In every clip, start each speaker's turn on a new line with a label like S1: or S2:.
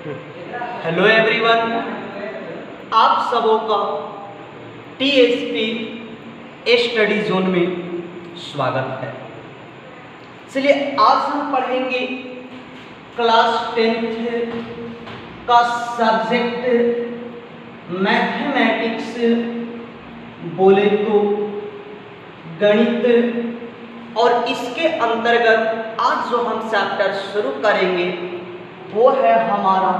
S1: Hello everyone, आप सबों का टीएसपी स्टडी जोन में स्वागत है। चलिए आज हम पढ़ेंगे क्लास 10th का सब्जेक्ट मैथमेटिक्स, बोले तो गणित। और इसके अंतर्गत आज जो हम चैप्टर शुरू करेंगे वो है हमारा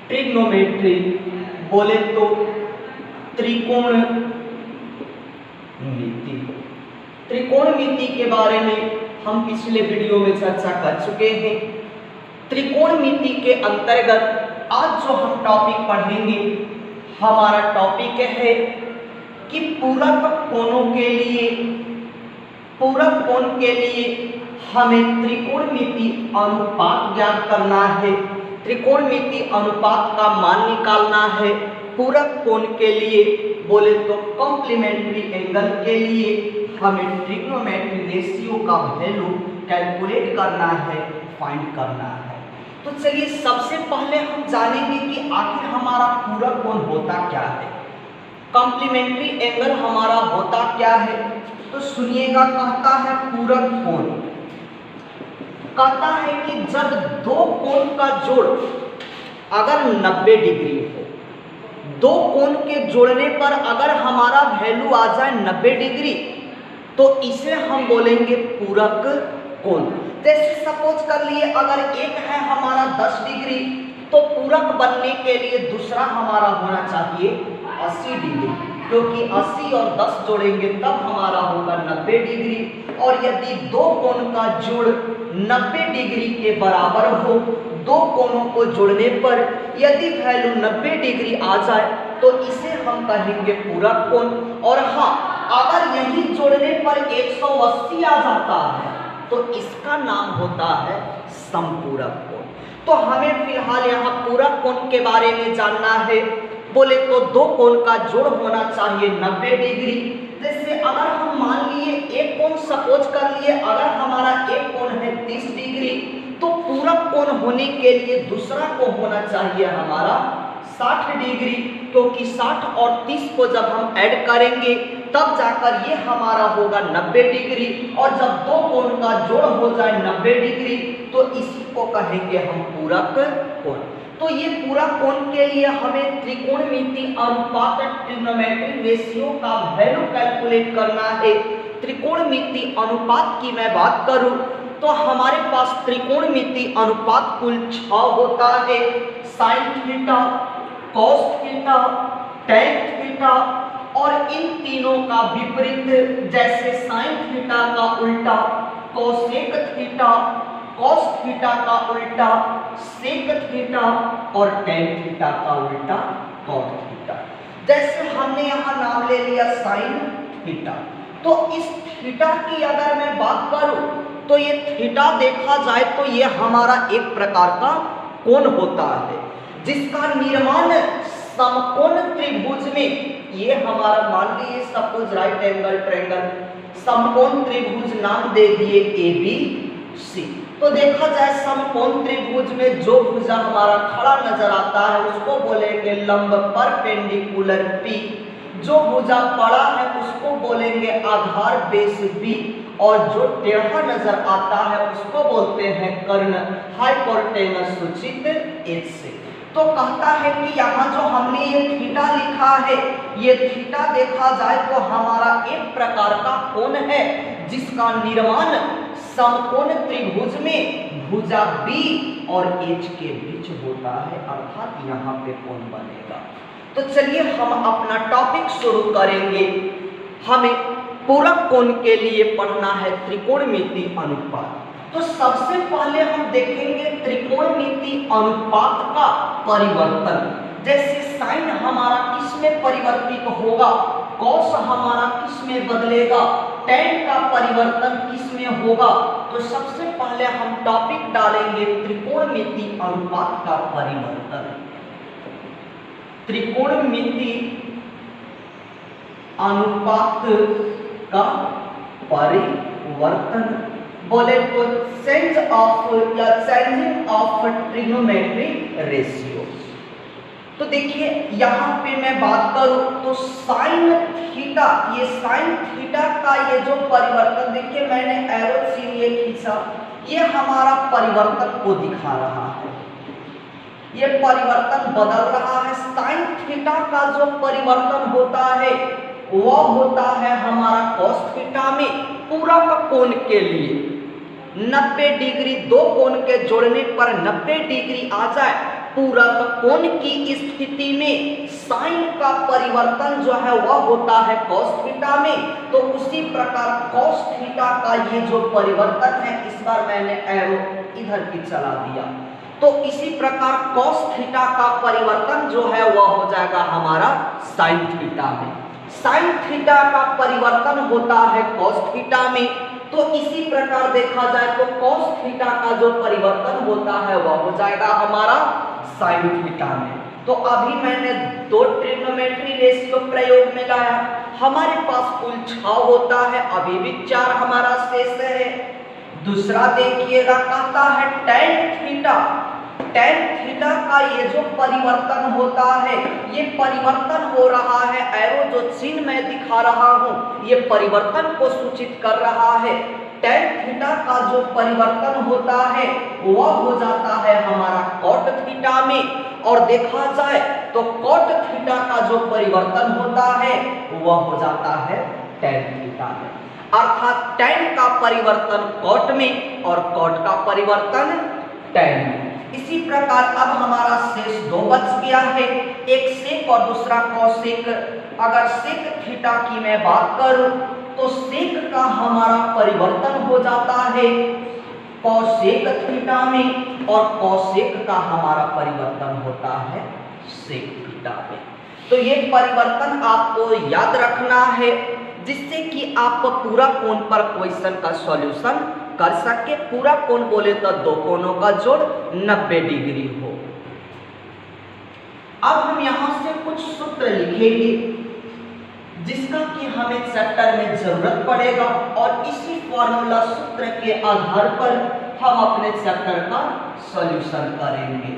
S1: ट्रिग्नोमेट्री, बोले तो त्रिकोणमिति। त्रिकोणमिति के बारे में हम पिछले वीडियो में चर्चा कर चुके हैं। त्रिकोणमिति के अंतर्गत आज जो हम टॉपिक पढ़ेंगे, हमारा टॉपिक है कि पूरक कोण के लिए हमें त्रिकोणमिति अनुपात ज्ञात करना है, त्रिकोणमिति अनुपात का मान निकालना है। पूरक कोण के लिए बोले तो कॉम्प्लीमेंट्री एंगल के लिए हमें ट्रिग्नोमेट्री रेशियो का वैल्यू कैलकुलेट करना है, फाइंड करना है। तो चलिए सबसे पहले हम जानेंगे कि आखिर हमारा पूरक कोण होता क्या है, कॉम्प्लीमेंट्री एंगल हमारा होता क्या है। तो सुनिएगा, कहता है पूरक कोण कहता है कि जब दो कोण का जोड़ अगर 90 डिग्री हो, दो कोण के जोड़ने पर अगर हमारा वैल्यू आ जाए 90 डिग्री, तो इसे हम बोलेंगे पूरक कोण। जैसे सपोज कर लिए अगर एक है हमारा 10 डिग्री, तो पूरक बनने के लिए दूसरा हमारा होना चाहिए 80 डिग्री, क्योंकि 80 और 10 जोड़ेंगे तब हमारा होगा 90 डिग्री। और यदि दो कोण का जोड़ 90 डिग्री के बराबर हो, दो कोणों को जोड़ने पर यदि वैल्यू 90 डिग्री आ जाए तो इसे हम कहेंगे पूरक कोण। और हाँ, अगर यही जोड़ने पर 180 आ जाता है तो इसका नाम होता है समपूरक कोण। तो हमें फिलहाल यहाँ पूरक कोण के बारे में जानना है। बोले तो दो कोण का जोड़ होना चाहिए 90 डिग्री। जैसे अगर हम मान लिए एक कोण सपोज कर लिए, अगर हमारा एक कोण है 30 डिग्री, तो पूरक कोण होने के लिए दूसरा को होना चाहिए हमारा 60 डिग्री, क्योंकि 60 और 30 को जब हम ऐड करेंगे तब जाकर ये हमारा होगा 90 डिग्री। और जब दो कोण का जोड़ हो जाए 90 डिग्री तो इसी को कहेंगे हम पूरक कोण। तो ये पूरक कोण के लिए हमें त्रिकोणमिति अनुपात ट्रिग्नोमेट्री रेशियो का वैल्यू कैलकुलेट करना है। त्रिकोणमिति अनुपात की मैं बात करूं तो हमारे पास त्रिकोणमिति अनुपात कुल 6 होता है। Sine theta, cos theta, tan theta, और इन तीनों का विपरीत, जैसे साइन थीटा का उल्टा कोसेक थीटा, कॉस थीटा का उल्टा सेक थीटा, और टैन थीटा का उल्टा कॉट थीटा। जैसे हमने यहाँ नाम ले लिया साइन थीटा, तो इस थीटा की अगर मैं बात करूं तो ये थीटा देखा जाए तो ये हमारा एक प्रकार का कोण होता है, जिसका निर्माण समकोण त्रिभुज में, ये हमारा मान लीजिए सपोज राइट एंगल ट्रायंगल, समकोण त्रिभुज नाम दे दिए ABC। तो देखा जाए समकोण त्रिभुज में जो भुजा हमारा खड़ा नजर आता है उसको बोलेंगे लंब परपेंडिकुलर P, जो भुजा पड़ा है उसको बोलेंगे आधार बेस B, और जो टेढ़ा नजर आता है उसको बोलते हैं कर्ण हाइपोटेनस सूचित H से। तो कहता है कि यहाँ जो हमने ये थीटा लिखा है, ये थीटा देखा जाए तो हमारा एक प्रकार का कोण है जिसका निर्माण समकोण त्रिभुज में भुजा B और H के बीच होता है, अर्थात यहाँ पे कोण बनेगा। तो चलिए हम अपना टॉपिक शुरू करेंगे। हमें पूरक कोण के लिए पढ़ना है त्रिकोणमिति अनुपात। तो सबसे पहले हम देखेंगे त्रिकोणमिति अनुपात का परिवर्तन। जैसे साइन हमारा किस में परिवर्तित होगा, कॉस हमारा किस में बदलेगा, टैन का परिवर्तन किस में होगा। तो सबसे पहले हम टॉपिक डालेंगे त्रिकोणमिति अनुपात का परिवर्तन। त्रिकोणमिति अनुपात का परिवर्तन बोले तो चेंजिंग ऑफ ट्रिग्नोमेट्री रेशियो। तो देखिए यहाँ पे मैं बात करूं तो साइन थीटा, ये साइन थीटा का ये जो परिवर्तन, देखिए मैंने एरो चिन्ह ये खींचा, ये हमारा परिवर्तन को दिखा रहा है, ये परिवर्तन बदल रहा है। साइन थीटा का जो परिवर्तन होता है वह होता है हमारा कॉस थीटा में पूरा का कोण के लिए 90 डिग्री, दो कोण के जोड़ने पर 90 डिग्री आ जाए पूरा का कोण की स्थिति में साइन का परिवर्तन जो है वह होता है कॉस थीटा में। तो उसी प्रकार कॉस थीटा का ये जो परिवर्तन है, इस बार मैंने एरो इधर की चला दिया, तो इसी प्रकार कॉस थीटा का परिवर्तन जो है वह हो जाएगा हमारा साइन थीटा में। साइन थीटा का परिवर्तन होता है कॉस थीटा में, तो इसी प्रकार देखा जाए तो कॉस थीटा का जो परिवर्तन होता है वह हो जाएगा हमारा साइन थीटा में। तो अभी मैंने दो ट्रिग्नोमेट्री रेशियो प्रयोग में लाया, हमारे पास कुल 6 होता है, अभी भी 4 हमारा शेष है। दूसरा देखिएगा कहता है tan थीटा, tan थीटा का ये जो परिवर्तन होता है, ये परिवर्तन हो रहा है, एरो जो चिन्ह मैं दिखा रहा हूं ये परिवर्तन को सूचित कर रहा है। tan थीटा का जो परिवर्तन होता है वह हो जाता है हमारा cot थीटा में, और देखा जाए तो cot थीटा का जो परिवर्तन होता है वह हो जाता है tan थीटा में, अर्थात tan का परिवर्तन cot में और cot का परिवर्तन tan में। इसी प्रकार अब हमारा शेष 2 बच गया है, एक सेक और दूसरा कॉसेक। अगर सेक थीटा की मैं बात करूं तो सेक का हमारा परिवर्तन हो जाता है कॉसेक थीटा में, और कॉसेक का हमारा परिवर्तन होता है सेक थीटा में। तो ये परिवर्तन आपको याद रखना है जिससे कि आप पूरा कोण पर क्वेश्चन का सॉल्यूशन कर सके। पूरा कोण बोले तो दो कोणों का जोड़ 90 डिग्री हो। अब हम यहां से कुछ सूत्र लिखेंगे जिसका कि हमें चैप्टर में जरूरत पड़ेगा, और इसी फॉर्मूला सूत्र के आधार पर हम अपने चैप्टर का सॉल्यूशन करेंगे।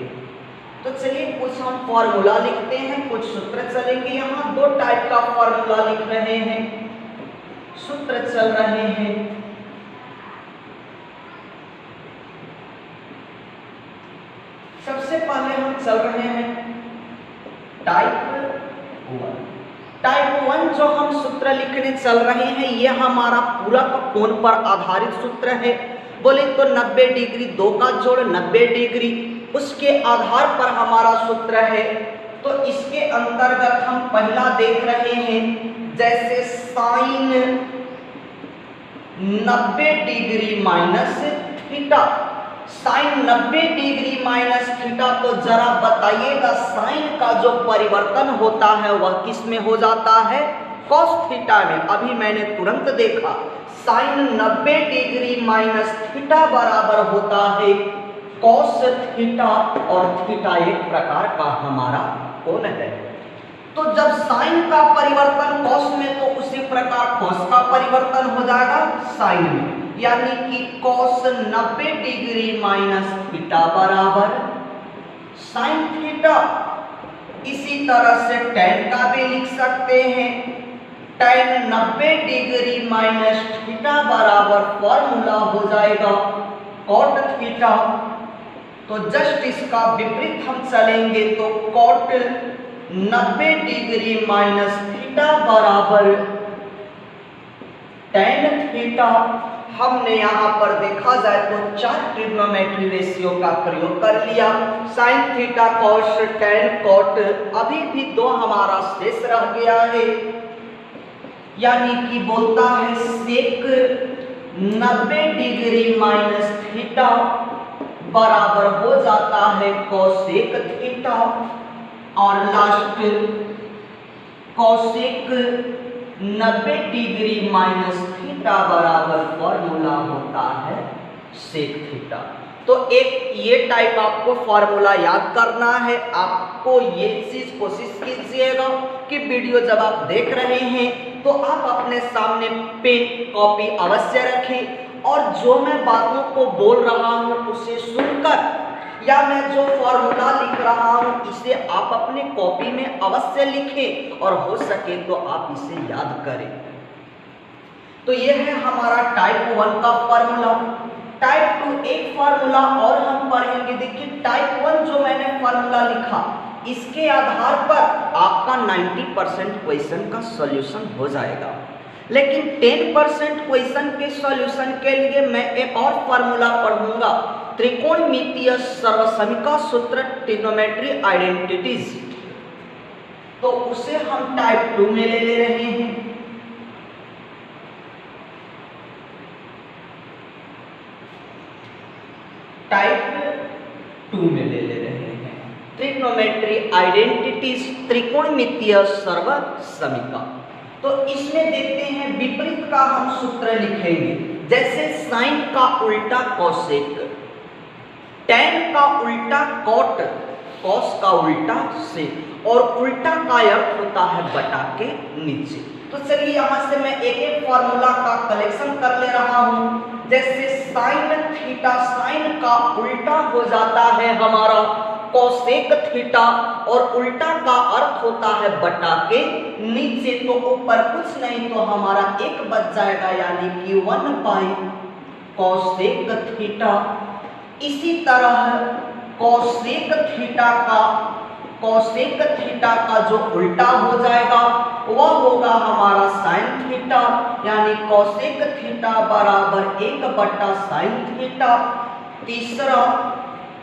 S1: तो चलिए कुछ हम फॉर्मूला लिखते हैं, कुछ सूत्र चलेंगे। यहाँ 2 टाइप का फॉर्मूला लिख रहे हैं, सूत्र चल रहे हैं। सबसे पहले हम चल रहे हैं टाइप 1। टाइप 1 जो हम सूत्र लिखने चल रहे हैं ये हमारा पूरा कोण पर आधारित सूत्र है। बोले तो 90 डिग्री, 2 का जोड़ 90 डिग्री, उसके आधार पर हमारा सूत्र है। तो इसके अंतर्गत हम पहला देख रहे हैं, जैसे sine 90 degree minus theta, sine 90 degree minus theta. तो जरा बताइएगा साइन का जो परिवर्तन होता है वह किस में हो जाता है? कॉस थीटा में। अभी मैंने तुरंत देखा साइन 90 डिग्री माइनस थीटा बराबर होता है कॉस थीटा, और थीटा एक प्रकार का हमारा कोण है। तो जब साइन का परिवर्तन कॉस में, तो उसी प्रकार कॉस का परिवर्तन हो जाएगा साइन में, यानी कि कॉस 90 डिग्री माइनस थीटा बराबर साइन थीटा। इसी तरह से tan का भी लिख सकते हैं, tan 90 डिग्री माइनस थीटा बराबर फॉर्मूला हो जाएगा cot थीटा। तो जस्ट इसका विपरीत हम चलेंगे तो cot 90 डिग्री माइनस थीटा बराबर tan थीटा। हमने यहाँ पर देखा जाए तो 4 ट्रिग्नोमेट्री रेशियो का प्रयोग कर लिया, sine theta cos tan cot। अभी भी 2 हमारा शेष रह गया है, यानी कि बोलता है सेक 90 डिग्री माइनस थीटा बराबर हो जाता है कॉसेक थीटा, और last cosec 90 degree minus theta बराबर फॉर्मूला होता है सेक थीटा। तो एक ये टाइप आपको फॉर्मूला याद करना है। आपको ये चीज कोशिश कीजिएगा कि वीडियो जब आप देख रहे हैं तो आप अपने सामने पेन कॉपी अवश्य रखें, और जो मैं बातों को बोल रहा हूँ उसे सुनकर या मैं जो फॉर्मूला लिख रहा हूं इसे आप अपने कॉपी में अवश्य लिखें और हो सके तो आप इसे याद करें। तो यह है हमारा टाइप 1 का फॉर्मूला। टाइप 2 एक फॉर्मूला और हम पढ़ेंगे। देखिए टाइप 1 जो मैंने फॉर्मूला लिखा इसके आधार पर आपका 90% क्वेश्चन का सॉल्यूशन हो जाएगा, लेकिन 10% क्वेश्चन के सॉल्यूशन के लिए मैं एक और फॉर्मूला पढ़ूंगा, त्रिकोणमितीय सर्वसमिका सूत्र, ट्रिग्नोमेट्री आइडेंटिटीज। तो उसे हम टाइप 2 में ले रहे हैं। टाइप 2 में ले रहे हैं ट्रिग्नोमेट्री आइडेंटिटीज, त्रिकोणमितीय सर्वसमिका। तो इसमें देखते हैं विपरीत का हम सूत्र लिखेंगे, जैसे साइन का उल्टा कोसेक, टैन का उल्टा कॉट, कॉस का उल्टा सेक, और उल्टा का अर्थ होता है बटा के नीचे। तो चलिए यहां से मैं एक एक फॉर्मूला का कलेक्शन कर ले रहा हूं। जैसे साइन थीटा, साइन का उल्टा हो जाता है हमारा कोसेक थीटा, और उल्टा का अर्थ होता है बटा के नीचे। तो ऊपर कुछ नहीं तो हमारा एक बच जाएगा, यानी कि 1 बाई कोसेक थीटा। इसी तरह कोसेक थीटा का जो उल्टा हो जाएगा वह होगा हमारा साइन थीटा, यानी कोसेक थीटा बराबर 1 बटा साइन थीटा। तीसरा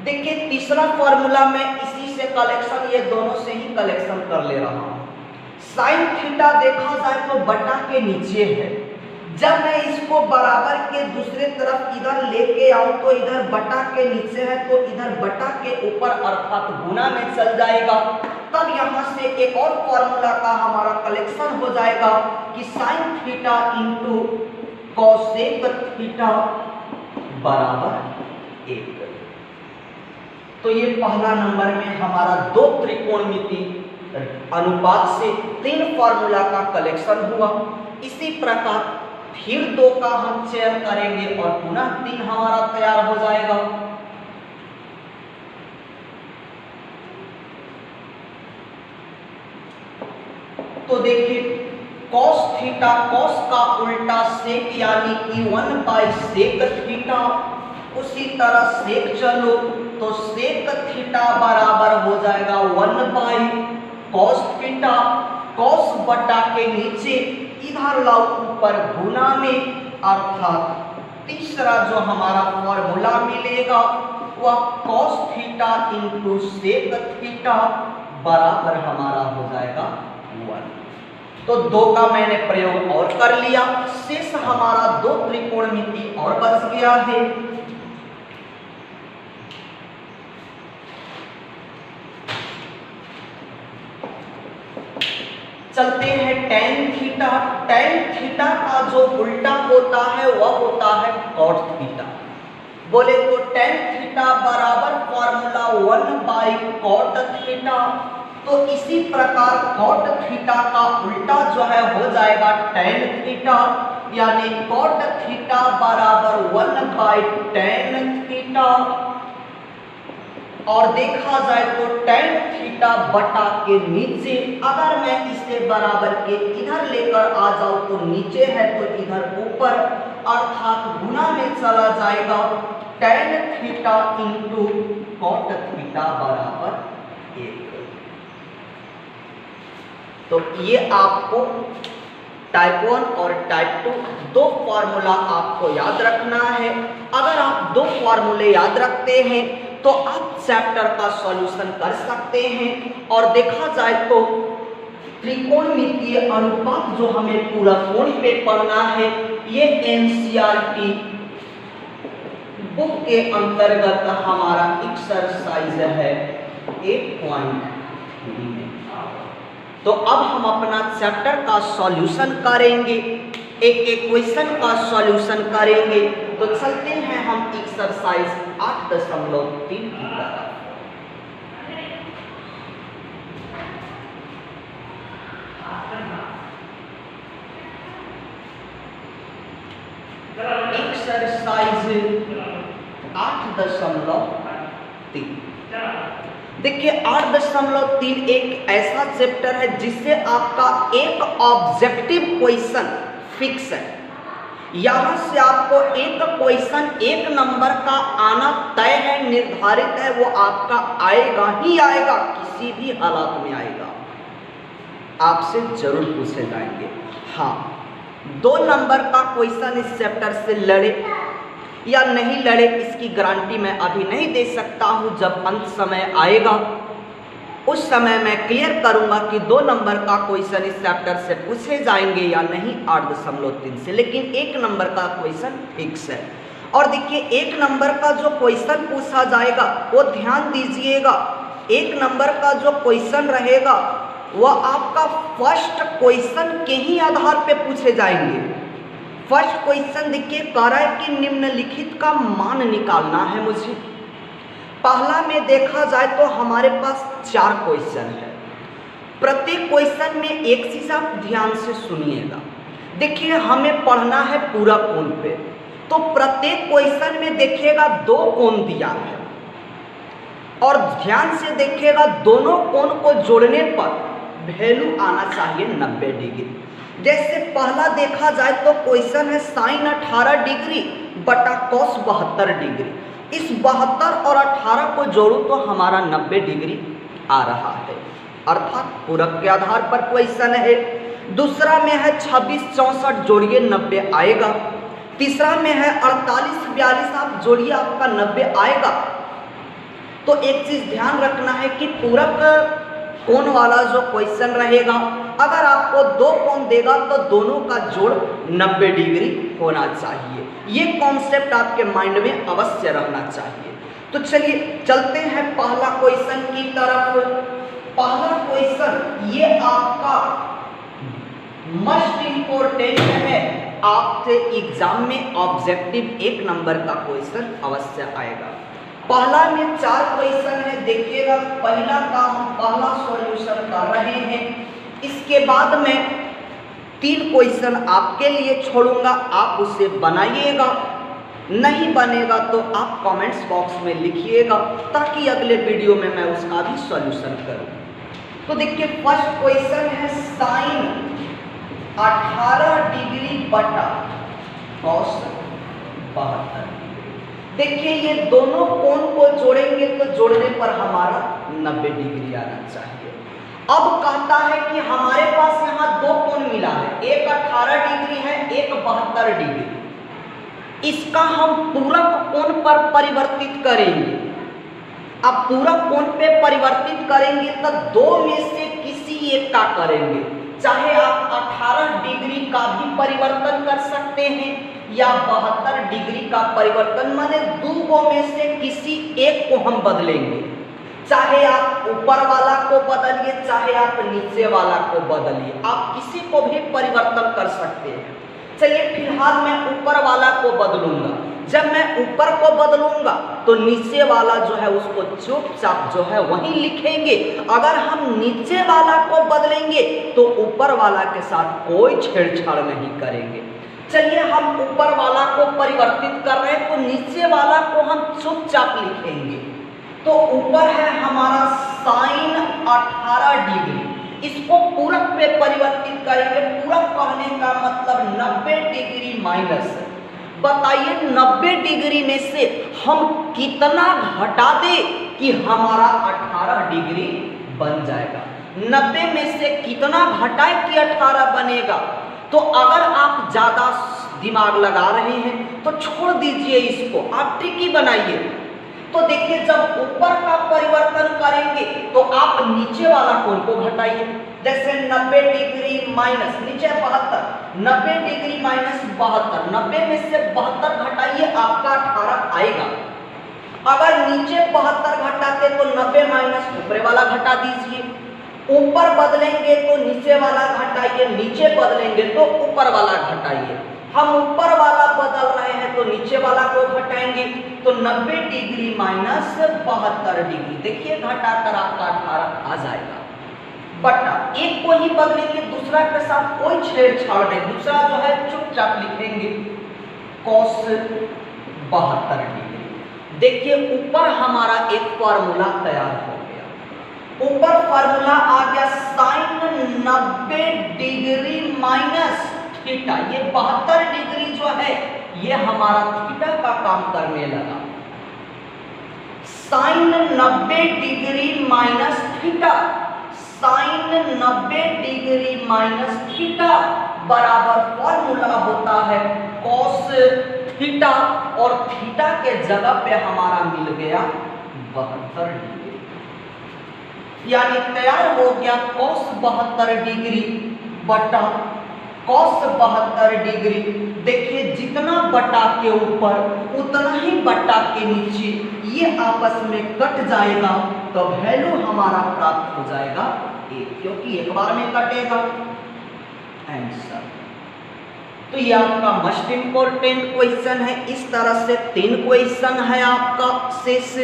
S1: देखिए, तीसरा फॉर्मूला मैं इसी से कलेक्शन, ये दोनों से ही कलेक्शन कर ले रहा हूं। साइन थीटा देखा जाए तो बटा के नीचे है, जब मैं इसको बराबर के दूसरे तरफ इधर लेके आऊं तो इधर बटा के नीचे है, तो इधर बटा के ऊपर अर्थात गुना में चल जाएगा। तब यहां से एक और फॉर्मूला का हमारा कलेक्शन हो जाएगा कि sine theta into cosec theta बराबर 1। तो ये पहला नंबर में हमारा 2 त्रिकोणमिति अनुपात से 3 फॉर्मूला का कलेक्शन हुआ। इसी प्रकार फिर 2 का हम चयन करेंगे और पुनः 3 हमारा तैयार हो जाएगा। तो देखिए cos थीटा, cos का उल्टा सेक, यानी कि 1 बाई सेक थीटा। उसी तरह सेक चलो तो सेक थीटा बराबर हो जाएगा 1 बाई cos थीटा। cos बटा के नीचे इधर लाओ ऊपर गुना में, अर्थात तीसरा जो हमारा फॉर्मूला मिलेगा वह cos theta into sec theta बराबर हमारा हो जाएगा 1। तो 2 का मैंने प्रयोग और कर लिया, शेष हमारा 2 त्रिकोणमिति और बच गया है। चलते हैं tan थीटा। tan थीटा का जो उल्टा होता है वह होता है cot थीटा। बोले तो tan थीटा बराबर फॉर्मूला 1 बाई cot थीटा। तो इसी प्रकार cot थीटा का उल्टा जो है हो जाएगा tan थीटा, यानी cot थीटा बराबर 1 बाई tan थीटा। और देखा जाए तो tan थीटा बटा के नीचे, अगर मैं इसे बराबर के इधर लेकर आ जाऊं तो नीचे है तो इधर ऊपर, अर्थात गुना में चला जाएगा। tan theta into cot theta बराबर 1। तो ये आपको टाइप 1 और टाइप 2 2 फॉर्मूला आपको याद रखना है। अगर आप 2 फॉर्मूले याद रखते हैं तो आप चैप्टर का सॉल्यूशन कर सकते हैं। और देखा जाए तो त्रिकोणमितीय अनुपात जो हमें पूरा कोण पे पढ़ना है, ये एनसीईआरटी बुक के अंतर्गत हमारा एक्सरसाइज है 8.3 में। तो अब हम अपना चैप्टर का सॉल्यूशन करेंगे, एक एक क्वेश्चन का सॉल्यूशन करेंगे। तो चलते हैं हम एक्सरसाइज 8.3 की तरफ। एक्सरसाइज 8.3 देखिए 8.3 एक ऐसा चैप्टर है जिससे आपका एक ऑब्जेक्टिव क्वेश्चन फिक्स है। यहाँ से आपको एक क्वेश्चन एक नंबर का आना तय है, निर्धारित है, वो आपका आएगा ही आएगा, किसी भी हालात में आएगा, आपसे जरूर पूछे जाएंगे। हाँ, 2 नंबर का क्वेश्चन इस चैप्टर से लड़े या नहीं लड़े इसकी गारंटी मैं अभी नहीं दे सकता हूँ। जब अंत समय आएगा उस समय मैं क्लियर करूँगा कि 2 नंबर का क्वेश्चन इस चैप्टर से पूछे जाएंगे या नहीं 8.3 से, लेकिन 1 नंबर का क्वेश्चन फिक्स है। और देखिए 1 नंबर का जो क्वेश्चन पूछा जाएगा वो ध्यान दीजिएगा, 1 नंबर का जो क्वेश्चन रहेगा वह आपका फर्स्ट क्वेश्चन के ही आधार पे पूछे जाएंगे। फर्स्ट क्वेश्चन देखिए कह रहा है कि निम्नलिखित का मान निकालना है मुझे। पहला में देखा जाए तो हमारे पास 4 क्वेश्चन है, प्रत्येक क्वेश्चन में एक चीज आप ध्यान से सुनिएगा। देखिए हमें पढ़ना है पूरा कोण पे, तो प्रत्येक क्वेश्चन में देखिएगा 2 कोण दिया है और ध्यान से देखिएगा दोनों कोण को जोड़ने पर वैल्यू आना चाहिए 90 डिग्री। जैसे पहला देखा जाए तो क्वेश्चन है साइन 18 डिग्री बटा कॉस 72 डिग्री। इस 72 और 18 को जोड़ूं तो हमारा 90 डिग्री आ रहा है, अर्थात पूरक के आधार पर क्वेश्चन है। दूसरा में है 26 64 जोड़िए 90 आएगा। तीसरा में है 48 42 आप जोड़िए आपका 90 आएगा। तो एक चीज ध्यान रखना है कि पूरक कोण वाला जो क्वेश्चन रहेगा, अगर आपको 2 कोण देगा तो दोनों का जोड़ 90 डिग्री होना चाहिए। ये कॉन्सेप्ट आपके माइंड में अवश्य रहना चाहिए। तो चलिए चलते हैं पहला क्वेश्चन की तरफ। पहला क्वेश्चन ये आपका मस्ट इंपोर्टेंट है, आपसे एग्जाम में ऑब्जेक्टिव 1 नंबर का क्वेश्चन अवश्य आएगा। पहला में 4 क्वेश्चन है, देखिएगा पहला का हम पहला सॉल्यूशन कर रहे हैं। इसके बाद में 3 क्वेश्चन आपके लिए छोड़ूंगा, आप उसे बनाइएगा, नहीं बनेगा तो आप कमेंट्स बॉक्स में लिखिएगा ताकि अगले वीडियो में मैं उसका भी सॉल्यूशन करूं। तो देखिए फर्स्ट क्वेश्चन है साइन 18 डिग्री बटा कॉस 72। देखिए ये दोनों कोण को जोड़ेंगे तो जोड़ने पर हमारा 90 डिग्री आना चाहिए। अब कहता है कि हमारे पास यहाँ 2 कोण मिला है, एक 18 डिग्री है, एक 72 डिग्री। इसका हम पूरक कोण पर परिवर्तित करेंगे। अब पूरक कोण पे परिवर्तित करेंगे तो 2 में से किसी एक का करेंगे, चाहे आप 18 डिग्री का भी परिवर्तन कर सकते हैं या 72 डिग्री का परिवर्तन, माने 2 में से किसी एक को हम बदलेंगे। चाहे आप ऊपर वाला को बदलिए, चाहे आप नीचे वाला को बदलिए, आप किसी को भी परिवर्तन कर सकते हैं। चलिए फिलहाल मैं ऊपर वाला को बदलूंगा। जब मैं ऊपर को बदलूंगा तो नीचे वाला जो है उसको चुपचाप जो है वहीं लिखेंगे। अगर हम नीचे वाला को बदलेंगे तो ऊपर वाला के साथ कोई छेड़छाड़ नहीं करेंगे। चलिए हम ऊपर वाला को परिवर्तित कर रहे हैं तो नीचे वाला को हम चुपचाप लिखेंगे। तो ऊपर है हमारा साइन 18 डिग्री, इसको पूरक पे परिवर्तित करेंगे। पूरक कहने का मतलब 90 डिग्री माइनस। बताइए 90 डिग्री में से हम कितना घटा दें कि हमारा 18 डिग्री बन जाएगा। 90 में से कितना घटाए कि 18 बनेगा। तो अगर आप ज़्यादा दिमाग लगा रहे हैं तो छोड़ दीजिए इसको, आप ट्रिकी बनाइए। तो देखिए जब ऊपर का परिवर्तन करेंगे तो आप नीचे वाला कोण को घटाइए। जैसे 90 डिग्री माइनस नीचे 72, 90 डिग्री माइनस 72, 90 में से 72 घटाइए आपका 18 आएगा। अगर नीचे 72 घटाते तो 90 माइनस ऊपर वाला घटा दीजिए। ऊपर बदलेंगे तो नीचे वाला घटाइए, नीचे बदलेंगे तो ऊपर वाला घटाइए। हम ऊपर वाला बदल रहे हैं तो नीचे वाला को घटाएंगे तो 90 डिग्री माइनस 72 डिग्री, देखिए घटाकर आपका 18 आ जाएगा। बटा एक को ही बदलेंगे, दूसरा के साथ कोई छेड़छाड़ नहीं, दूसरा जो है चुपचाप लिखेंगे cos 72 डिग्री। देखिए ऊपर हमारा एक फॉर्मूला तैयार हो गया, ऊपर फॉर्मूला आ गया साइन 90 डिग्री माइनस थीटा। ये 72 डिग्री जो है ये हमारा थीटा का काम करने लगा। Sine 90 degree minus theta, sine 90 degree minus theta बराबर फॉर्मूला होता है कॉस थीटा, और थीटा के जगह पे हमारा मिल गया 72 डिग्री, यानी तैयार हो गया कॉस 72 डिग्री बटा कॉस 72 डिग्री। देखिए जितना बटा के ऊपर उतना ही बटा के नीचे, ये आपस में कट जाएगा तो वैल्यू हमारा प्राप्त हो जाएगा 1, क्योंकि एक बार में कटेगा आंसर। तो ये आपका मोस्ट इंपॉर्टेंट क्वेश्चन है। इस तरह से 3 क्वेश्चन है आपका शेष।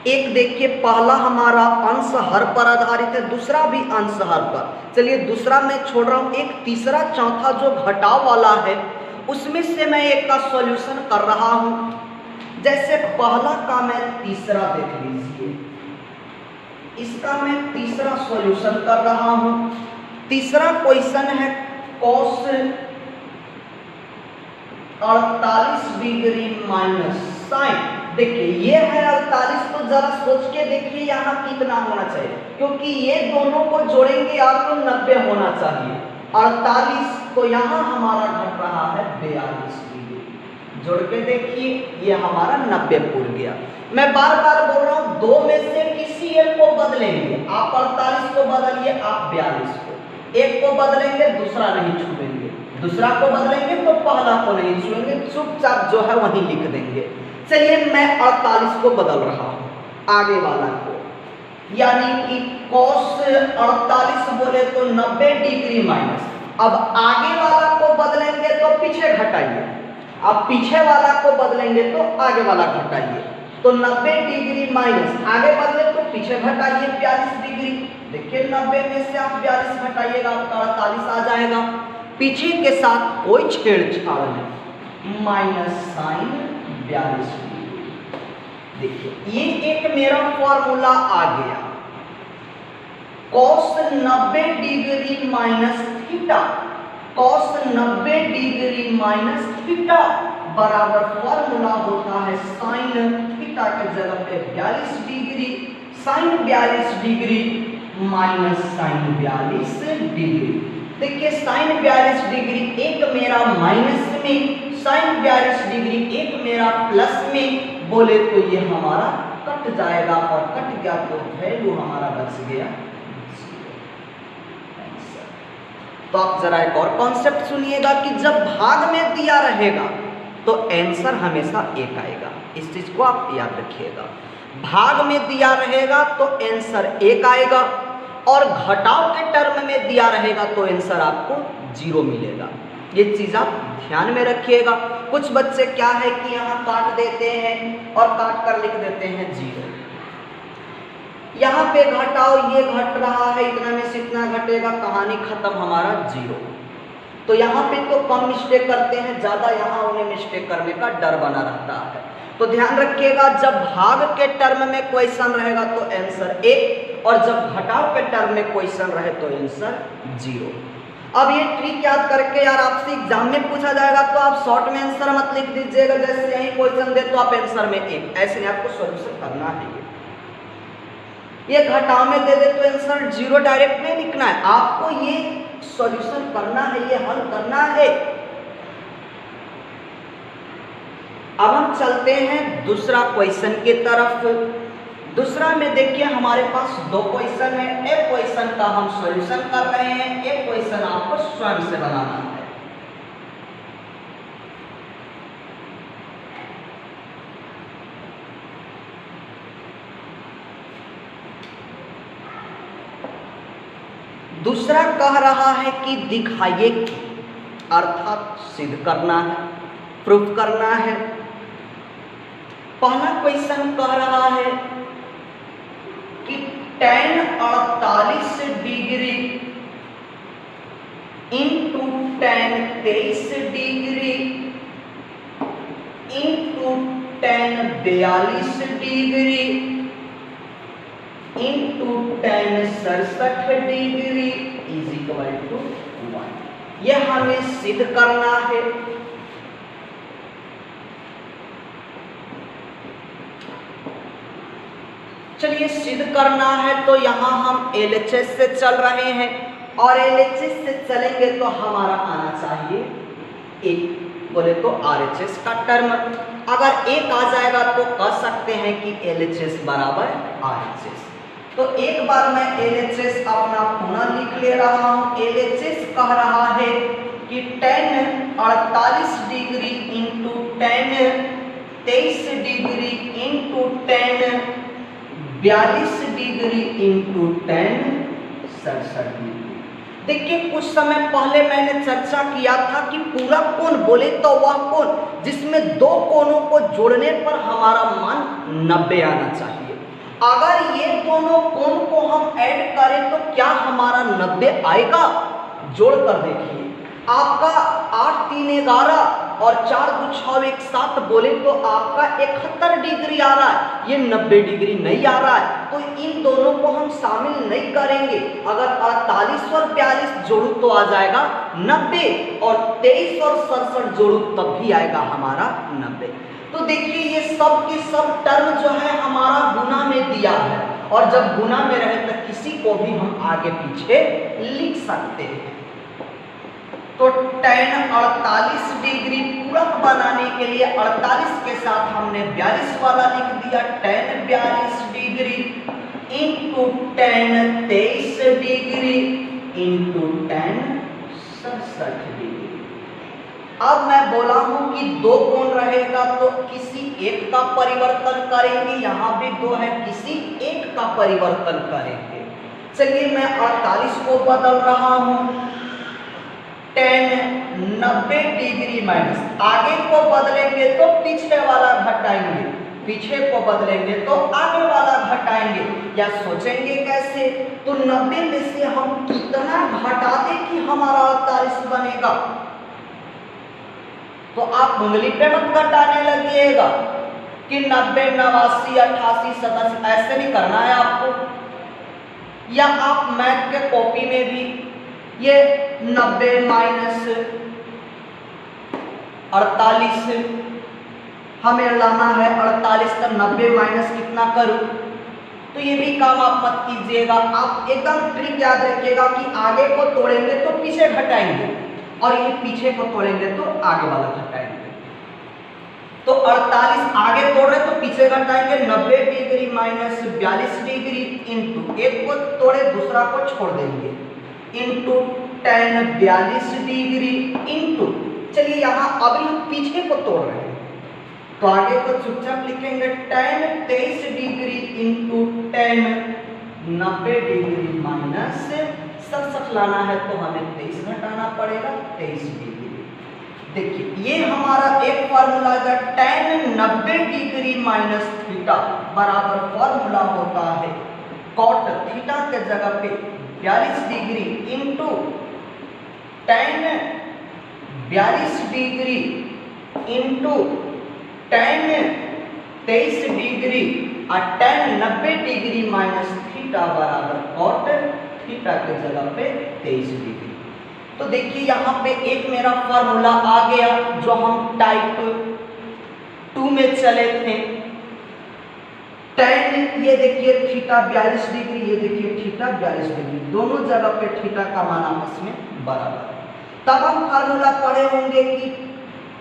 S1: एक देखिए पहला हमारा अंश हर पर आधारित है, दूसरा भी अंश हर पर। चलिए दूसरा मैं छोड़ रहा हूं, एक तीसरा चौथा जो घटाव वाला है उसमें से मैं एक का सॉल्यूशन कर रहा हूं। जैसे पहला का मैं तीसरा देख लीजिए, इसका मैं तीसरा सॉल्यूशन कर रहा हूं। तीसरा क्वेश्चन है कॉस 48 डिग्री माइनस साइन। देखिए ये है 48, तो जरा सोच के देखिए यहाँ कितना होना चाहिए, क्योंकि ये दोनों को जोड़ेंगे आपको 90 होना चाहिए। 48 तो यहाँ हमारा घट रहा है 42 डिग्री। जोड़ के देखिए ये हमारा 90 पूर गया। मैं बार बार बोल रहा हूँ, दो में से किसी एक को बदलेंगे। आप 48 को बदलिए, आप 42 को, एक को बदलेंगे दूसरा नहीं छूएंगे, दूसरा को बदलेंगे तो पहला को नहीं छूएंगे, चुपचाप जो है वहीं लिख देंगे। चलिए मैं 48 को बदल रहा हूं आगे वाला को, यानी कि cos 48 बोले तो 90 डिग्री माइनस। अब आगे वाला को बदलेंगे तो पीछे घटाइए, अब पीछे वाला को बदलेंगे तो आगे वाला घटाइए। तो 90 डिग्री माइनस आगे बदले तो पीछे घटाइए 42 डिग्री। देखिए 90 में से आप 42 घटाइएगा आपका 48 आ जाएगा। पीछे के साथ कोई छेड़छाड़ नहीं, माइनस साइन 42 डिग्री। देखिए ये एक मेरा फॉर्मूला आ गया, cos 90 degree minus theta, cos 90 degree minus theta बराबर फॉर्मूला होता है साइन थीटा के जगह पे 42 degree, sine 42 degree minus sine 42 degree. देखिए साइन 42 डिग्री एक मेरा माइनस में, साइन 42 डिग्री एक मेरा प्लस में, बोले तो ये हमारा कट जाएगा, और कट गया तो वैल्यू हमारा बच गया। तो आप जरा एक और कॉन्सेप्ट सुनिएगा कि जब भाग में दिया रहेगा तो आंसर हमेशा 1 आएगा। इस चीज को आप याद रखिएगा, भाग में दिया रहेगा तो आंसर 1 आएगा, और घटाव के टर्म में दिया रहेगा तो आंसर आपको 0 मिलेगा। ये चीज आप ध्यान में रखिएगा। कुछ बच्चे क्या है कि यहाँ काट देते हैं और काट कर लिख देते हैं 0। यहाँ पे घटाओ, ये घट रहा है, इतना में से इतना घटेगा, कहानी खत्म, हमारा 0। तो यहाँ पे तो कम मिस्टेक करते हैं, ज्यादा यहाँ उन्हें मिस्टेक करने का डर बना रहता है। तो ध्यान रखिएगा, जब भाग के टर्म में क्वेश्चन रहेगा तो आंसर 1, और जब घटाव के टर्म में क्वेश्चन रहे तो आंसर 0। अब ये ट्रिक याद करके यार आपसे एग्जाम में पूछा जाएगा तो आप शॉर्ट में आंसर मत लिख दीजिएगा, जैसे यही क्वेश्चन दे तो आप आंसर में 1, ऐसे नहीं, आपको सॉल्यूशन करना है। ये घटाव में दे दे तो आंसर 0 डायरेक्ट नहीं लिखना है, आपको ये सॉल्यूशन करना है, ये हल करना है। अब हम चलते हैं दूसरा क्वेश्चन की तरफ। दूसरा में देखिए हमारे पास 2 क्वेश्चन है, एक क्वेश्चन का हम सॉल्यूशन कर रहे हैं, एक क्वेश्चन आपको स्वयं से बनाना है। दूसरा कह रहा है कि दिखाइए कि, अर्थात सिद्ध करना है, प्रूफ करना है। पहला क्वेश्चन कह रहा है कि tan 48 degree into tan 23 degree into tan 42 degree into tan 67 degree is equal to 1। यह हमें सिद्ध करना है। चलिए सिद्ध करना है तो यहाँ हम LHS से चल रहे हैं और LHS से चलेंगे तो हमारा आना चाहिए एक, बोले तो RHS का टर्म। अगर एक आ जाएगा तो कह सकते हैं कि LHS बराबर RHS। तो एक बार मैं LHS अपना पुनः लिख ले रहा हूँ। LHS कह रहा है कि tan 48 degree into tan 23 degree into tan 42 degree into tan 67 degree. देखिए कुछ समय पहले मैंने चर्चा किया था कि पूरा कोण बोले तो वह कोण जिसमें दो कोणों को जोड़ने पर हमारा मान 90 आना चाहिए। अगर ये दोनों कोण को हम ऐड करें तो क्या हमारा 90 आएगा? जोड़ कर देखिए, आपका 8 3 11 और 4 2 6 1 7 बोले तो आपका 71 डिग्री आ रहा है, ये 90 डिग्री नहीं आ रहा है। तो इन दोनों को हम शामिल नहीं करेंगे। अगर 48 और 42 जोड़ू तो आ जाएगा 90 और 23 और 67 जोड़ू तब भी आएगा हमारा 90। तो देखिए ये सब के सब टर्म जो है हमारा गुना में दिया है और जब गुना में रहे तो किसी को भी हम आगे पीछे लिख सकते हैं। तो tan 48 डिग्री पूरक बनाने के लिए 48 के साथ हमने 42 वाला लिख दिया। tan 42 degree into tan 23 degree into tan 67 degree. अब मैं बोला हूं कि दो कोण रहेगा तो किसी एक का परिवर्तन करेंगे। यहाँ भी दो है, किसी एक का परिवर्तन करेंगे। चलिए मैं 48 को बदल रहा हूं tan 90 डिग्री माइनस, आगे को बदलेंगे तो पीछे वाला घटाएंगे, पीछे को बदलेंगे तो आगे वाला घटाएंगे। या सोचेंगे कैसे? तो 90 में से हम कितना घटा दें कि हमारा 48 बनेगा? तो आप उंगली पे मत घटाने लगिएगा कि 90 89 88 87 ऐसे नहीं करना है आपको। या आप मैथ के कॉपी में भी ये 90 माइनस 48 हमें लाना है। 48 का 90 माइनस कितना करूं? तो ये भी काम आप मत कीजिएगा। आप एकदम ट्रिक याद रखिएगा कि आगे को तोड़ेंगे तो पीछे घटाएंगे और ये पीछे को तोड़ेंगे तो आगे वाला घटाएंगे। तो 48 आगे तोड़ रहे तो पीछे घटाएंगे। 90 डिग्री माइनस 42 डिग्री इंटू एक को तोड़े दूसरा को छोड़ देंगे इंटू tan 42 डिग्री इंटू, चलिए यहाँ अभी हम पीछे को तोड़ रहे हैं तो आगे को चुपचाप लिखेंगे tan 23 degree into tan 90 degree minus 67 लाना है तो हमें 23 घटाना पड़ेगा 23 डिग्री। देखिए ये हमारा एक फॉर्मूला है tan 90 डिग्री माइनस थीटा बराबर फॉर्मूला होता है cot थीटा के जगह पे 42 degree into tan 42 degree into tan 23 degree और tan 90 डिग्री माइनस थीटा बराबर cot थीटा के जगह पे 23 डिग्री। तो देखिए यहाँ पे एक मेरा फॉर्मूला आ गया जो हम टाइप 2 में चले थे। tan ये देखिए थीटा 42 डिग्री, ये देखिए थीटा 42 डिग्री, दोनों जगह पे थीटा का मान आपस में बराबर। तब हम फॉर्मूला पढ़े होंगे कि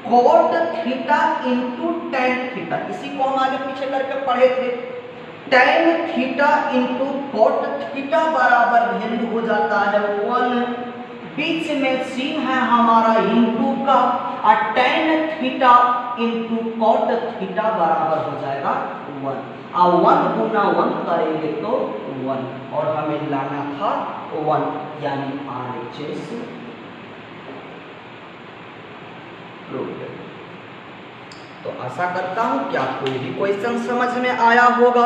S1: cot theta into tan theta, इसी को हम आगे पीछे करके पढ़े थे। tan theta into cot theta बराबर वैल्यू हो जाता है 1, बीच में सीन है हमारा इंटू का और tan theta into cot theta बराबर हो जाएगा 1 और 1 गुना 1 करेंगे तो 1 और हमें लाना था 1 यानी RHS। तो आशा करता हूं कि आपको ये भी क्वेश्चन समझ में आया होगा।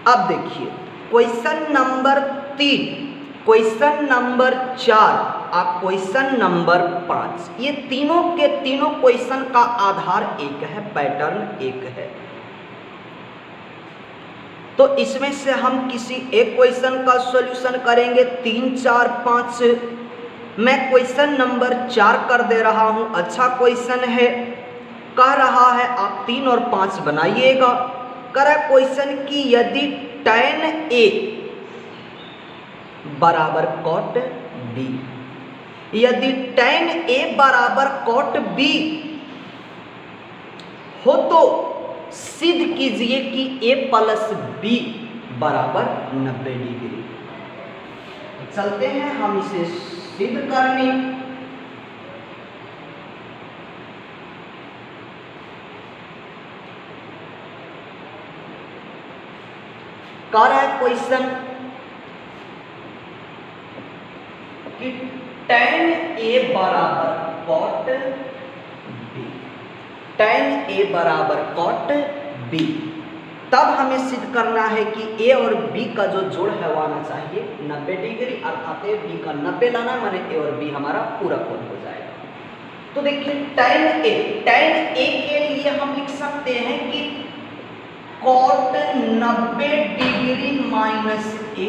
S1: अब देखिए question number 3, question number 4 question number 5, ये तीनों के तीनों क्वेश्चन का आधार एक है, पैटर्न एक है। तो इसमें से हम किसी एक क्वेश्चन का सॉल्यूशन करेंगे। 3, 4, 5 मैं क्वेश्चन नंबर 4 कर दे रहा हूं। अच्छा क्वेश्चन है, कह रहा है आप 3 और 5 बनाइएगा। करे क्वेश्चन की यदि tan A बराबर cot B, यदि tan A बराबर cot B हो तो सिद्ध कीजिए कि A प्लस B बराबर 90 डिग्री। चलते हैं हम इसे सिद्ध करने। कह रहा है क्वेश्चन कि tan A बराबर cot B, tan A बराबर cot B, तब हमें सिद्ध करना है कि A और B का जो जोड़ है वो आना चाहिए 90 डिग्री, अर्थात B का 90 लाना, माने A और B हमारा पूरा कोण हो जाएगा। तो देखिए tan A के लिए हम लिख सकते हैं कि cot 90 degree minus A,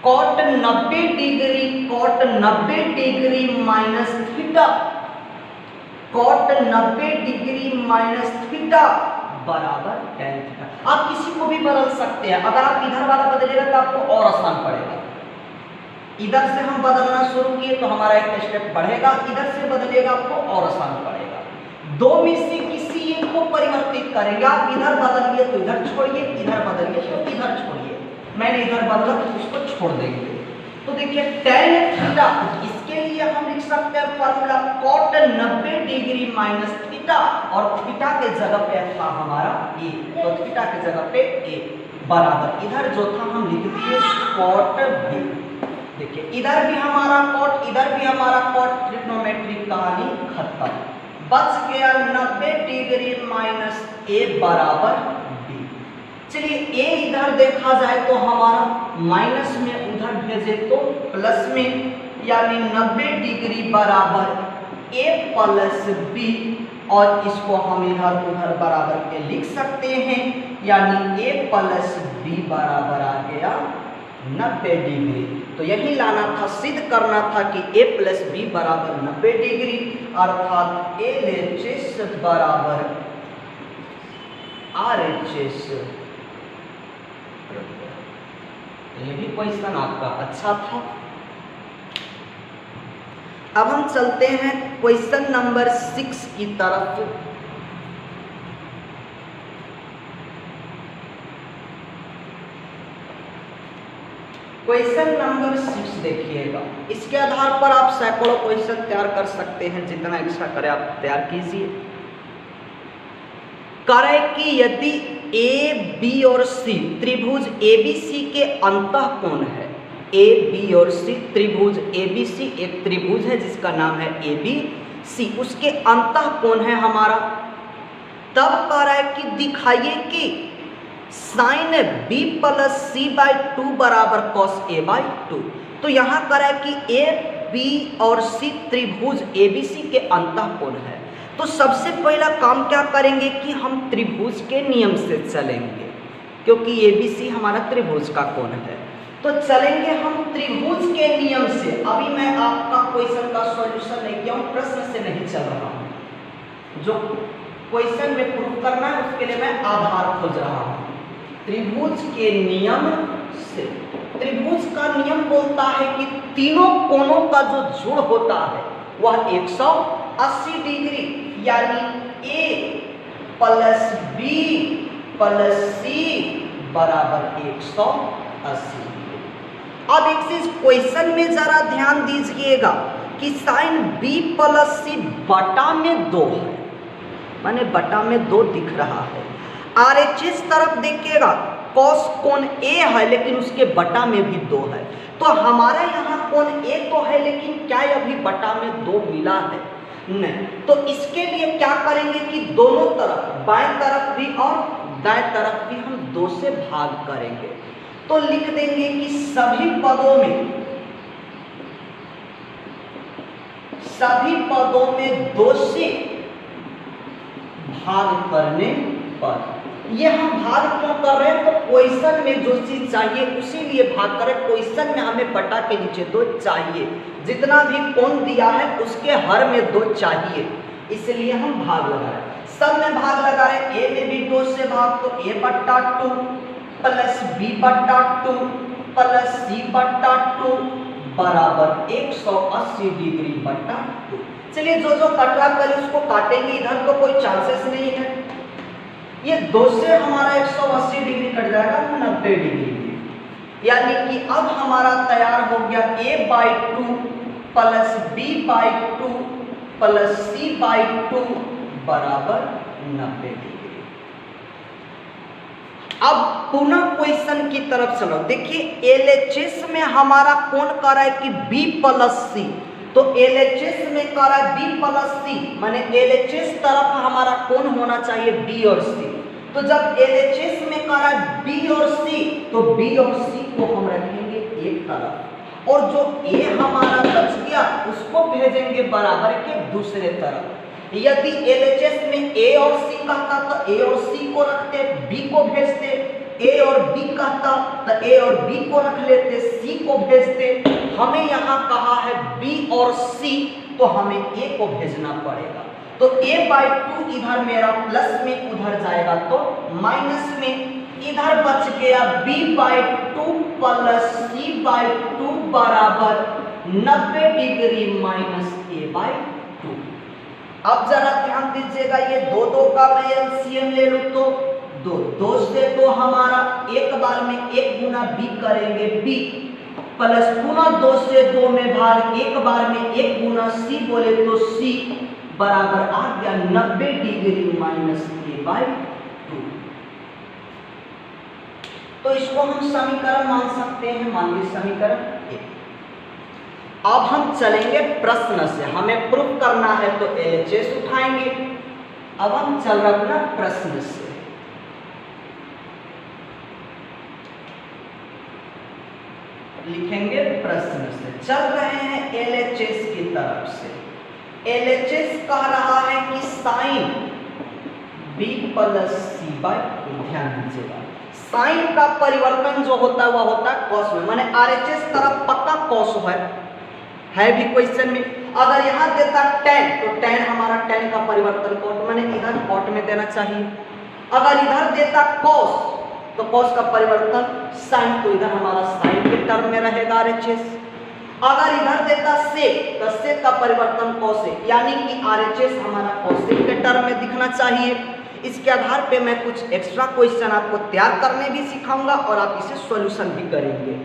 S1: cot 90 degree minus theta, cot 90 degree minus theta बराबर tan थीटा। आप किसी को भी बदल सकते हैं। अगर आप इधर वाला बदलेगा तो आपको और आसान पड़ेगा। इधर से हम बदलना शुरू किए तो हमारा एक स्टेप बढ़ेगा, इधर से बदलेगा आपको और आसान पड़ेगा। दो में से किसी एक को परिवर्तित करेंगे। आप इधर बदलिए तो इधर छोड़िए, इधर बदलिए तो इधर छोड़िए। मैंने इधर बदला तो उसको छोड़ देंगे। तो देखिए tan थीटा, इसके लिए हम लिख सकते हैं formula cot 90 degree minus theta, और थीटा के जगह पे था हमारा A, तो थीटा के जगह पे A बराबर, इधर जो था हम लिख दिए cot B। देखिए इधर भी हमारा cot, इधर भी हमारा cot, ट्रिग्नोमेट्रिक कहानी खत्म। बच गया 90 डिग्री माइनस A बराबर B। चलिए A इधर देखा जाए तो हमारा माइनस में, उधर भेजे तो प्लस में, यानी 90 डिग्री बराबर A प्लस B, और इसको हम इधर उधर बराबर के लिख सकते हैं, यानी A प्लस B बराबर आ गया 90 डिग्री। तो यही लाना था, सिद्ध करना था कि A प्लस B बराबर 90 डिग्री, अर्थात LHS बराबर RHS। ये भी क्वेश्चन आपका अच्छा था। अब हम चलते हैं क्वेश्चन नंबर 6 की तरफ। क्वेश्चन नंबर 6 देखिएगा। इसके आधार पर आप सैकड़ों क्वेश्चन तैयार कर सकते हैं, जितना इच्छा करे आप तैयार कीजिए। करे कि यदि A, B और C त्रिभुज ABC के अंतःकोण है, A, B और C त्रिभुज ABC एक त्रिभुज है जिसका नाम है ABC, उसके अंतःकोण है हमारा। तब कह रहा है कि दिखाइए कि sin B प्लस C/2 बराबर cos A/2। तो यहाँ कह रहा है कि A, B और C त्रिभुज ABC के अंतःकोण है। तो सबसे पहला काम क्या करेंगे कि हम त्रिभुज के नियम से चलेंगे, क्योंकि ABC हमारा त्रिभुज का कोण है। तो चलेंगे हम त्रिभुज के नियम से। अभी मैं आपका क्वेश्चन का सॉल्यूशन नहीं किया हूँ, प्रश्न से नहीं चल रहा हूँ। जो क्वेश्चन में प्रूव करना है उसके लिए मैं आधार खोज रहा हूँ। त्रिभुज के नियम से, त्रिभुज का नियम बोलता है कि तीनों कोणों का जो जोड़ होता है वह 180 डिग्री, यानी A plus B plus C बराबर 180 डिग्री। अब एक चीज क्वेश्चन में जरा ध्यान दीजिएगा कि साइन B प्लस C बटा में 2 है, माने बटा में 2 दिख रहा है। RHS तरफ देखिएगा, cos कोण A है लेकिन उसके बटा में भी 2 है। तो हमारा यहाँ कोण A तो है, लेकिन क्या अभी बटा में 2 मिला है? नहीं। तो इसके लिए क्या करेंगे कि दोनों तरफ, बाएं तरफ भी और दाएं तरफ भी हम 2 से भाग करेंगे। तो लिख देंगे कि सभी पदों में सभी पदों में 2 से भाग करने पर। ये हम भाग क्यों कर रहे हैं, तो क्वेश्चन में जो चीज चाहिए उसी लिए भाग करें। क्वेश्चन में हमें बटा के नीचे 2 चाहिए, जितना भी कोण दिया है उसके हर में 2 चाहिए, इसलिए हम भाग लगा रहे हैं। सब में भाग लगा रहे हैं, ए में भी 2 से भाग, तो a बट्टा 2 प्लस b बट्टा 2 प्लस c बट्टा 2 बराबर 180 डिग्री बट्टा 2। चलिए जो जो कट रहा है पहले उसको काटेंगे, इधर तो कोई चांसेस नहीं है। ये 2 से हमारा 180 डिग्री कट जाएगा 90 डिग्री, यानी कि अब हमारा तैयार हो गया a/2 plus b/2 plus c/2 बराबर 90 डिग्री। अब पुनः क्वेश्चन की तरफ चलो। देखिए LHS में हमारा कोण कह रहा है कि b प्लस c, तो LHS में कह रहा है b प्लस c, माने LHS तरफ हमारा कोण होना चाहिए b और c। तो जब LHS में कह रहा है b और c, तो b और c को हम रखेंगे एक तरफ, और जो a हमारा बच गया उसको भेजेंगे बराबर के दूसरे तरफ। यदि LHS में a और c कहता तो a और c को रखते, b को भेजते, a और b कहता तो a और b को रख लेते, c को भेजते। हमें यहाँ कहा है b और c, तो हमें a को भेजना पड़ेगा। तो a/2 इधर मेरा प्लस में, उधर जाएगा तो माइनस में, इधर बच गया b/2 प्लस c/2 बराबर 90 डिग्री माइनस a/2। अब जरा ध्यान दीजिएगा, ये 2 का मैं एलसीएम ले लूं तो 2 से 2 हमारा एक बार में 1 गुना b करेंगे b, प्लस पुनः 2 से 2 में भाग, एक बार में 1 गुना c बोले तो c बराबर आ गया 90 डिग्री माइनस a/2। तो इसको हम समीकरण मान सकते हैं, मान लीजिए समीकरण 1। अब हम चलेंगे प्रश्न से, हमें प्रूफ करना है तो LHS उठाएंगे। अब हम चल रहे अपना प्रश्न से। लिखेंगे प्रश्न से, चल रहे हैं LHS की तरफ से। LHS कह रहा है कि साइन b प्लस c/2। ध्यान दीजिएगा, साइन का परिवर्तन जो होता है वह होता है कॉस में, माने RHS तरफ पक्का कॉस है भी क्वेश्चन में। अगर यहाँ देता tan, तो tan हमारा tan का परिवर्तन कॉट, माने इधर कॉट में देना चाहिए। अगर इधर देता cos, तो cos का परिवर्तन sin, तो इधर हमारा sin के टर्म में रहेगा RHS। अगर इधर देता sec, तो sec का परिवर्तन cosec, यानी कि RHS हमारा cosec के टर्म में दिखना चाहिए। इसके आधार पे मैं कुछ एक्स्ट्रा क्वेश्चन आपको तैयार करने भी सिखाऊंगा और आप इसे सॉल्यूशन भी करेंगे।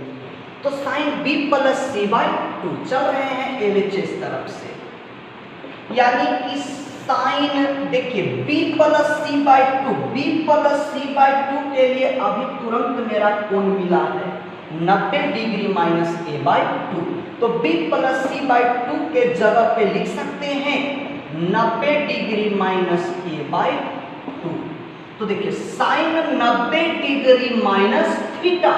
S1: तो साइन b प्लस c/2 चल रहे हैं LHS तरफ से, यानी कि साइन देखिए b plus c/2, b plus c/2 के लिए अभी तुरंत मेरा कोण मिला है 90 डिग्री माइनस a/2। तो b प्लस c/2 के जगह पे लिख सकते हैं 90 डिग्री माइनस a/2। तो देखिए sine 90 degree minus theta,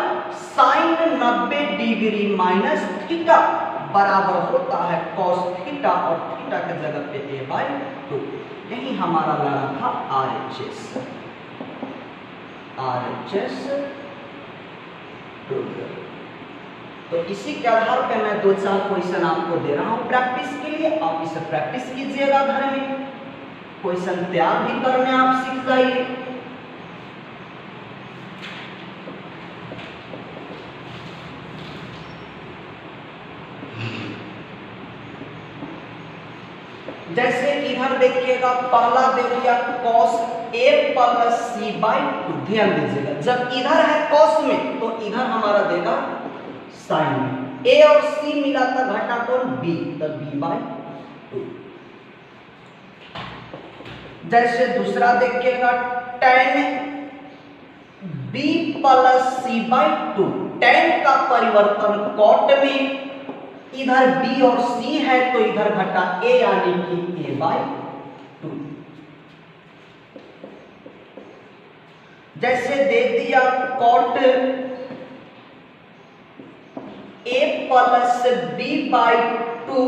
S1: sine 90 degree minus theta बराबर होता है कॉस थीटा, और थीटा के जगह पे a/2। यही हमारा लगा था RHS। तो इसी के आधार पे मैं 2-4 क्वेश्चन आपको दे रहा हूँ प्रैक्टिस के लिए। आप इसे प्रैक्टिस कीजिएगा घर में, क्वेश्चन तैयार भी करने आप सीख जाइए। जैसे इधर देखिएगा, पहला दे दिया cos a प्लस c/2। ध्यान दीजिएगा, जब इधर है cos में तो इधर हमारा देगा sin में। a और c मिला था घटा कोण b, तो b/2। जैसे दूसरा देखिएगा tan b plus c/2, tan का परिवर्तन cot में, इधर b और c है तो इधर घटा a, यानी कि a/2। जैसे दे दिया cot a प्लस b/2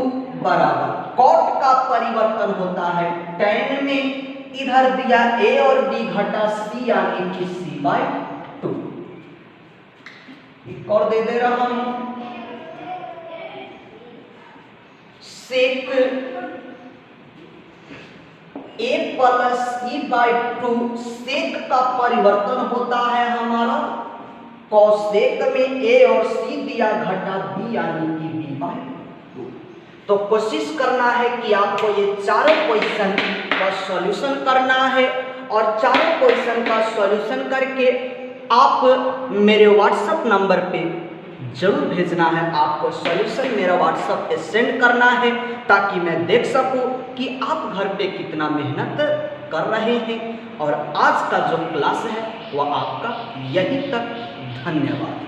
S1: बराबर कॉट का परिवर्तन होता है tan में, इधर दिया a और b घटा c यानी कि c/2। एक और दे रहा हूं, सेक a प्लस c/2, सेक का परिवर्तन होता है हमारा कॉसेक में a और c दिया घटा b यानी कि b/2। तो कोशिश करना है कि आपको ये चारों क्वेश्चन का सॉल्यूशन करना है और चारों क्वेश्चन का सॉल्यूशन करके आप मेरे व्हाट्सएप नंबर पे जरूर भेजना है। आपको सॉल्यूशन मेरा व्हाट्सएप पे सेंड करना है ताकि मैं देख सकूं कि आप घर पे कितना मेहनत कर रहे हैं। और आज का जो क्लास है वह आपका यहीं तक। धन्यवाद।